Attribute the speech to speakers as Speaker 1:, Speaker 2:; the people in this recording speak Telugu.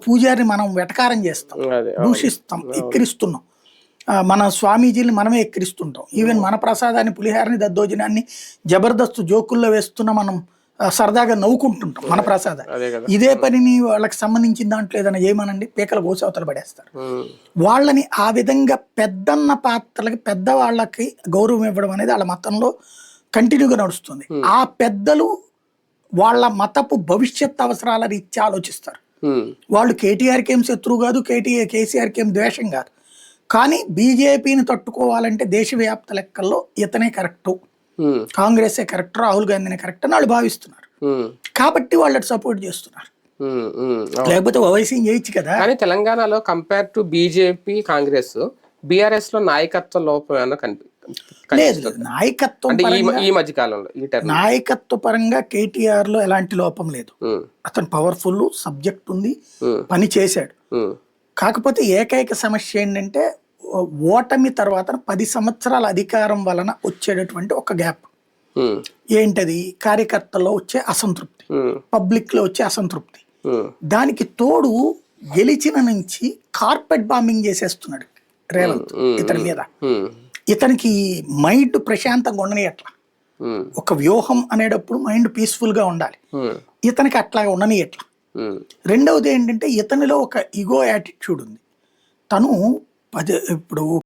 Speaker 1: పూజారిని మనం వెటకారం చేస్తాం, దూషిస్తాం, ఎక్కిరిస్తున్నాం. మన స్వామీజీని మనమే ఎక్కిరిస్తుంటాం. ఈవెన్ మన ప్రసాదాన్ని, పులిహారని, దద్దోజనాన్ని జబర్దస్త్ జోకుల్లో వేస్తున్న మనం సరదాగా నవ్వుకుంటుంటాం మన ప్రసాదాన్ని. ఇదే పనిని వాళ్ళకి సంబంధించిన దాంట్లో ఏదైనా చేయమనండి, పీకల గోసవతలు పడేస్తారు. వాళ్ళని ఆ విధంగా పెద్దన్న పాత్రలకి, పెద్దవాళ్ళకి గౌరవం ఇవ్వడం అనేది వాళ్ళ మతంలో కంటిన్యూగా నడుస్తుంది. ఆ పెద్దలు వాళ్ళ మతపు భవిష్యత్ అవసరాల రీత్యా ఆలోచిస్తారు. వాళ్ళు కేటీఆర్కి ఏం శత్రువు కాదు, కేసీఆర్కి ఏం ద్వేషం కాదు. కానీ బీజేపీని తట్టుకోవాలంటే దేశవ్యాప్త లెక్కల్లో ఇతనే కరెక్టు, కాంగ్రెసే కరెక్ట్, రాహుల్ గాంధీనే కరెక్ట్ అని వాళ్ళు భావిస్తున్నారు. కాబట్టి వాళ్ళకి సపోర్ట్ చేస్తున్నారు. లేకపోతే ఓవైసీ చేయొచ్చు కదా.
Speaker 2: కానీ తెలంగాణలో compare to BJP, Congress, BRS లో నాయకత్వ లోపం
Speaker 1: లేదు. నాయకత్వం
Speaker 2: ఈ మధ్య కాలంలో
Speaker 1: నాయకత్వ పరంగా కేటీఆర్ లో ఎలాంటి లోపం లేదు. అతను పవర్ఫుల్, సబ్జెక్ట్ ఉంది, పని చేశాడు. కాకపోతే ఏకైక సమస్య ఏంటంటే ఓటమి తర్వాత 10 సంవత్సరాల అధికారం వలన వచ్చేటటువంటి ఒక గ్యాప్. ఏంటది? కార్యకర్తల్లో వచ్చే అసంతృప్తి, పబ్లిక్ లో వచ్చే అసంతృప్తి. దానికి తోడు గెలిచిన నుంచి కార్పెట్ బాంబింగ్ చేసేస్తున్నాడు రేవంత్ ఇతని మీద. ఇతనికి మైండ్ ప్రశాంతంగా ఉండని ఎట్లా, ఒక వ్యూహం అనేటప్పుడు మైండ్ పీస్ఫుల్ గా ఉండాలి, ఇతనికి అట్లాగా ఉండని ఎట్లా. రెండవది ఏంటంటే ఇతనిలో ఒక ఈగో యాటిట్యూడ్ ఉంది. తను ఇప్పుడు